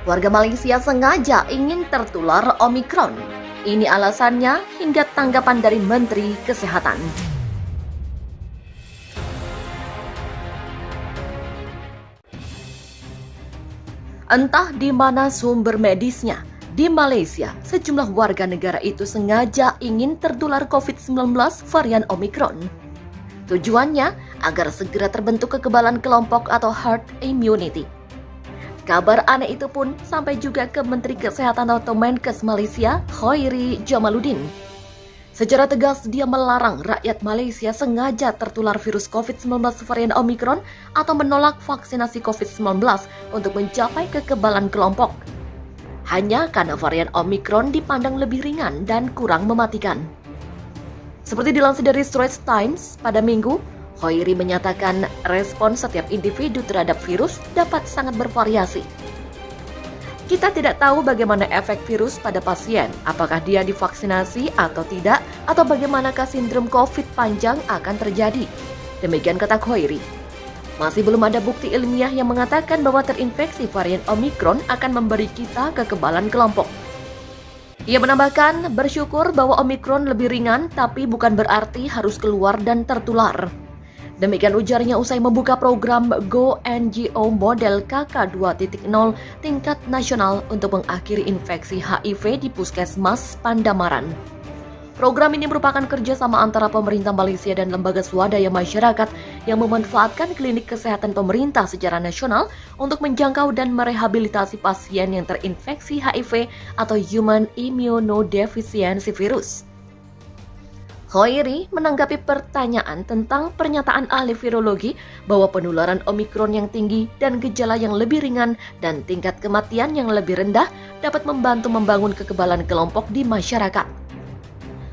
Warga Malaysia sengaja ingin tertular Omikron. Ini alasannya hingga tanggapan dari Menteri Kesehatan. Entah di mana sumber medisnya, di Malaysia, sejumlah warga negara itu sengaja ingin tertular COVID-19 varian Omikron. Tujuannya agar segera terbentuk kekebalan kelompok atau herd immunity. Kabar aneh itu pun sampai juga ke Menteri Kesehatan atau Menkes Malaysia, Khairi Jamaluddin. Secara tegas dia melarang rakyat Malaysia sengaja tertular virus COVID-19 varian Omikron atau menolak vaksinasi COVID-19 untuk mencapai kekebalan kelompok. Hanya karena varian Omikron dipandang lebih ringan dan kurang mematikan. Seperti dilansir dari Straits Times pada Minggu, Khairi menyatakan respon setiap individu terhadap virus dapat sangat bervariasi. Kita tidak tahu bagaimana efek virus pada pasien, apakah dia divaksinasi atau tidak, atau bagaimanakah sindrom COVID panjang akan terjadi. Demikian kata Khairi. Masih belum ada bukti ilmiah yang mengatakan bahwa terinfeksi varian Omikron akan memberi kita kekebalan kelompok. Ia menambahkan, bersyukur bahwa Omikron lebih ringan, tapi bukan berarti harus keluar dan tertular. Demikian ujarnya usai membuka program Go NGO model KK 2.0 tingkat nasional untuk mengakhiri infeksi HIV di Puskesmas Pandamaran. Program ini merupakan kerjasama antara pemerintah Malaysia dan lembaga swadaya masyarakat yang memanfaatkan klinik kesehatan pemerintah secara nasional untuk menjangkau dan merehabilitasi pasien yang terinfeksi HIV atau Human Immunodeficiency Virus. Khairi menanggapi pertanyaan tentang pernyataan ahli virologi bahwa penularan Omikron yang tinggi dan gejala yang lebih ringan dan tingkat kematian yang lebih rendah dapat membantu membangun kekebalan kelompok di masyarakat.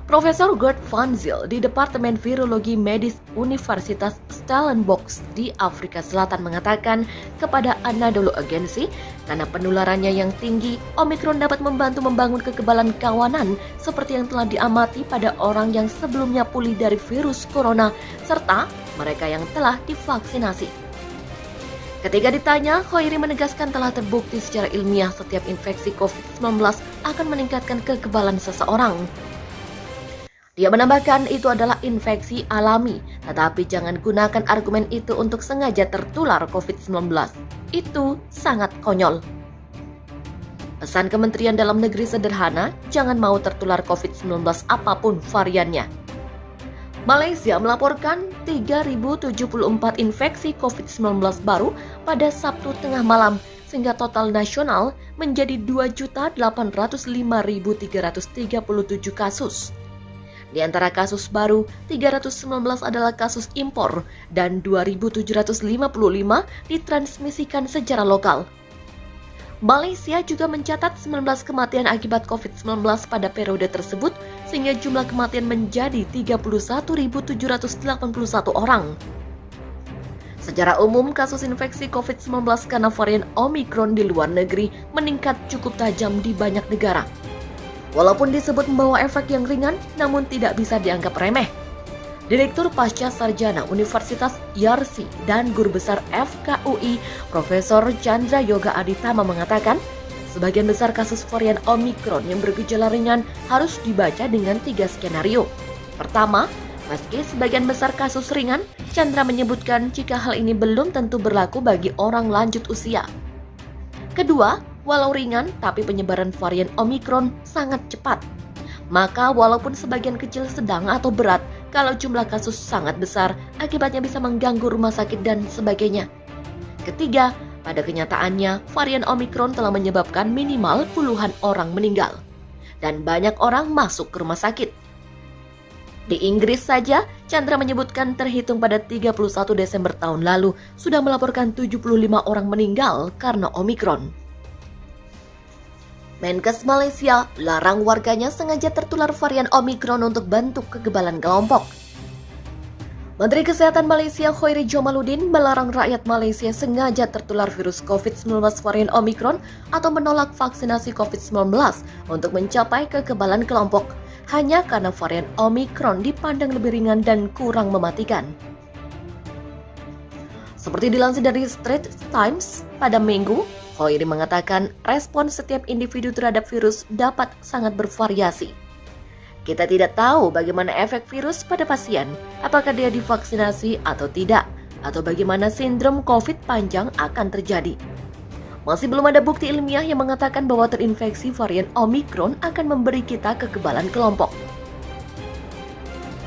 Profesor Gert van Zyl di Departemen Virologi Medis Universitas Stellenbosch di Afrika Selatan mengatakan kepada Anadolu Agency, karena penularannya yang tinggi, Omikron dapat membantu membangun kekebalan kawanan seperti yang telah diamati pada orang yang sebelumnya pulih dari virus corona serta mereka yang telah divaksinasi. Ketika ditanya, Khairi menegaskan telah terbukti secara ilmiah setiap infeksi COVID-19 akan meningkatkan kekebalan seseorang. Dia menambahkan itu adalah infeksi alami, tetapi jangan gunakan argumen itu untuk sengaja tertular COVID-19. Itu sangat konyol. Pesan Kementerian Dalam Negeri sederhana, jangan mau tertular COVID-19 apapun variannya. Malaysia melaporkan 3.074 infeksi COVID-19 baru pada Sabtu tengah malam, sehingga total nasional menjadi 2.805.337 kasus. Di antara kasus baru, 319 adalah kasus impor dan 2.755 ditransmisikan secara lokal. Malaysia juga mencatat 19 kematian akibat COVID-19 pada periode tersebut, sehingga jumlah kematian menjadi 31.781 orang. Secara umum, kasus infeksi COVID-19 karena varian Omikron di luar negeri meningkat cukup tajam di banyak negara. Walaupun disebut membawa efek yang ringan, namun tidak bisa dianggap remeh. Direktur Pasca Sarjana Universitas Yarsi dan Guru Besar FKUI, Profesor Chandra Yoga Aditama mengatakan, sebagian besar kasus varian Omikron yang bergejala ringan harus dibaca dengan 3 skenario. Pertama, meski sebagian besar kasus ringan, Chandra menyebutkan jika hal ini belum tentu berlaku bagi orang lanjut usia. Kedua, walau ringan, tapi penyebaran varian Omikron sangat cepat. Maka walaupun sebagian kecil sedang atau berat, kalau jumlah kasus sangat besar, akibatnya bisa mengganggu rumah sakit dan sebagainya. Ketiga, pada kenyataannya, varian Omikron telah menyebabkan minimal puluhan orang meninggal. Dan banyak orang masuk ke rumah sakit. Di Inggris saja, Chandra menyebutkan terhitung pada 31 Desember tahun lalu, sudah melaporkan 75 orang meninggal karena Omikron. Menkes Malaysia larang warganya sengaja tertular varian Omikron untuk bentuk kekebalan kelompok. Menteri Kesehatan Malaysia Khairi Jamaluddin melarang rakyat Malaysia sengaja tertular virus COVID-19 varian Omikron atau menolak vaksinasi COVID-19 untuk mencapai kekebalan kelompok hanya karena varian Omikron dipandang lebih ringan dan kurang mematikan. Seperti dilansir dari Straits Times pada Minggu, Khoiri mengatakan respon setiap individu terhadap virus dapat sangat bervariasi. Kita tidak tahu bagaimana efek virus pada pasien, apakah dia divaksinasi atau tidak, atau bagaimana sindrom COVID panjang akan terjadi. Masih belum ada bukti ilmiah yang mengatakan bahwa terinfeksi varian Omicron akan memberi kita kekebalan kelompok.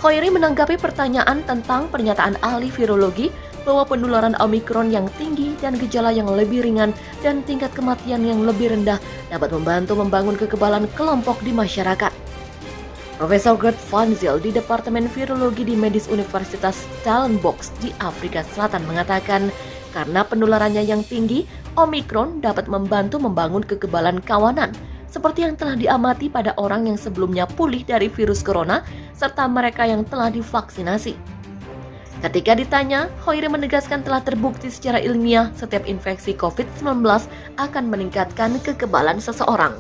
Khoiri menanggapi pertanyaan tentang pernyataan ahli virologi bahwa penularan Omicron yang tinggi dan gejala yang lebih ringan dan tingkat kematian yang lebih rendah dapat membantu membangun kekebalan kelompok di masyarakat. Profesor Gert Van Zyl di Departemen Virologi di Medis Universitas Stellenbosch di Afrika Selatan mengatakan karena penularannya yang tinggi, Omicron dapat membantu membangun kekebalan kawanan seperti yang telah diamati pada orang yang sebelumnya pulih dari virus corona serta mereka yang telah divaksinasi. Ketika ditanya, Khoiri menegaskan telah terbukti secara ilmiah setiap infeksi COVID-19 akan meningkatkan kekebalan seseorang.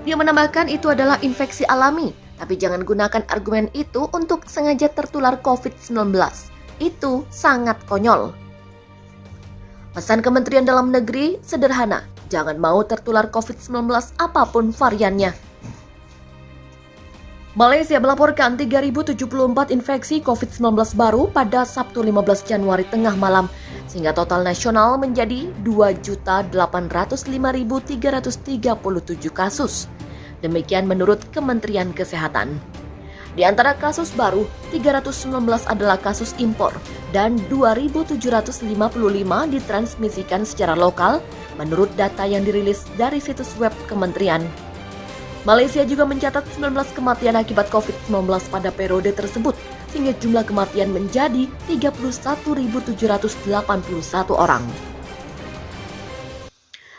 Dia menambahkan itu adalah infeksi alami, tapi jangan gunakan argumen itu untuk sengaja tertular COVID-19. Itu sangat konyol. Pesan Kementerian Dalam Negeri sederhana, jangan mau tertular COVID-19 apapun variannya. Malaysia melaporkan 3.074 infeksi COVID-19 baru pada Sabtu 15 Januari tengah malam, sehingga total nasional menjadi 2.805.337 kasus. Demikian menurut Kementerian Kesehatan. Di antara kasus baru, 319 adalah kasus impor dan 2.755 ditransmisikan secara lokal menurut data yang dirilis dari situs web Kementerian. Malaysia juga mencatat 19 kematian akibat COVID-19 pada periode tersebut, sehingga jumlah kematian menjadi 31.781 orang.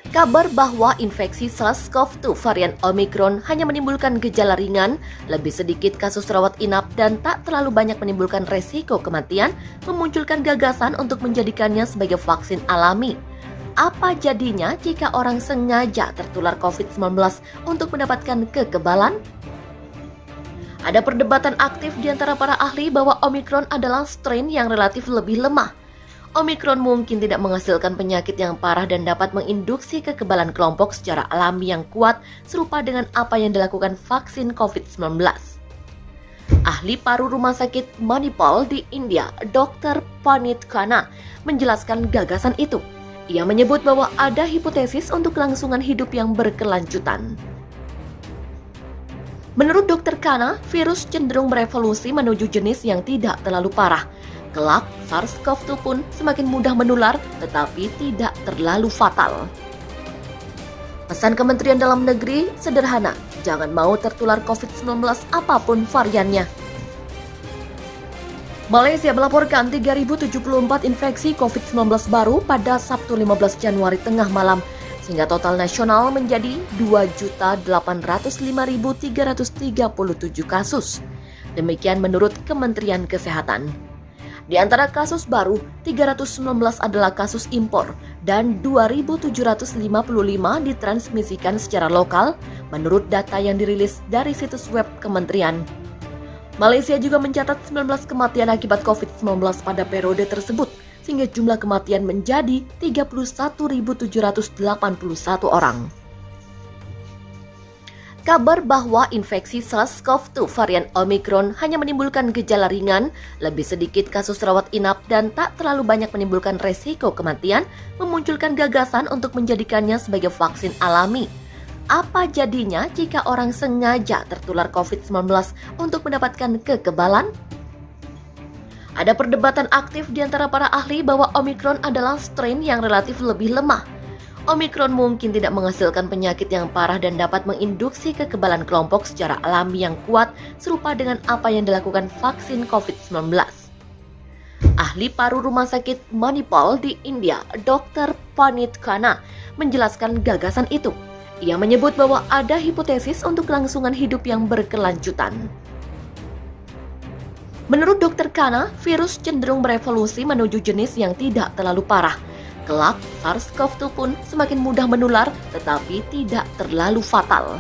Kabar bahwa infeksi SARS-CoV-2 varian Omicron hanya menimbulkan gejala ringan, lebih sedikit kasus rawat inap, dan tak terlalu banyak menimbulkan resiko kematian, memunculkan gagasan untuk menjadikannya sebagai vaksin alami. Apa jadinya jika orang sengaja tertular COVID-19 untuk mendapatkan kekebalan? Ada perdebatan aktif di antara para ahli bahwa Omicron adalah strain yang relatif lebih lemah. Omicron mungkin tidak menghasilkan penyakit yang parah dan dapat menginduksi kekebalan kelompok secara alami yang kuat serupa dengan apa yang dilakukan vaksin COVID-19. Ahli paru Rumah Sakit Manipal di India, Dr. Panit Khanna, menjelaskan gagasan itu. Ia menyebut bahwa ada hipotesis untuk kelangsungan hidup yang berkelanjutan. Menurut Dr. Khanna, virus cenderung berevolusi menuju jenis yang tidak terlalu parah. Kelak, SARS-CoV-2 pun semakin mudah menular, tetapi tidak terlalu fatal. Pesan Kementerian Dalam Negeri sederhana, jangan mau tertular COVID-19 apapun variannya. Malaysia melaporkan 3.074 infeksi COVID-19 baru pada Sabtu 15 Januari tengah malam, sehingga total nasional menjadi 2.805.337 kasus. Demikian menurut Kementerian Kesehatan. Di antara kasus baru, 319 adalah kasus impor dan 2.755 ditransmisikan secara lokal menurut data yang dirilis dari situs web Kementerian. Malaysia juga mencatat 19 kematian akibat COVID-19 pada periode tersebut, sehingga jumlah kematian menjadi 31.781 orang. Kabar bahwa infeksi SARS-CoV-2 varian Omicron hanya menimbulkan gejala ringan, lebih sedikit kasus rawat inap, dan tak terlalu banyak menimbulkan resiko kematian, memunculkan gagasan untuk menjadikannya sebagai vaksin alami. Apa jadinya jika orang sengaja tertular COVID-19 untuk mendapatkan kekebalan? Ada perdebatan aktif di antara para ahli bahwa Omicron adalah strain yang relatif lebih lemah. Omicron mungkin tidak menghasilkan penyakit yang parah dan dapat menginduksi kekebalan kelompok secara alami yang kuat serupa dengan apa yang dilakukan vaksin COVID-19. Ahli paru Rumah Sakit Manipal di India, Dr. Panit Khanna, menjelaskan gagasan itu. Ia menyebut bahwa ada hipotesis untuk kelangsungan hidup yang berkelanjutan. Menurut Dr. Khanna, virus cenderung berevolusi menuju jenis yang tidak terlalu parah. Kelak, SARS-CoV-2 pun semakin mudah menular, tetapi tidak terlalu fatal.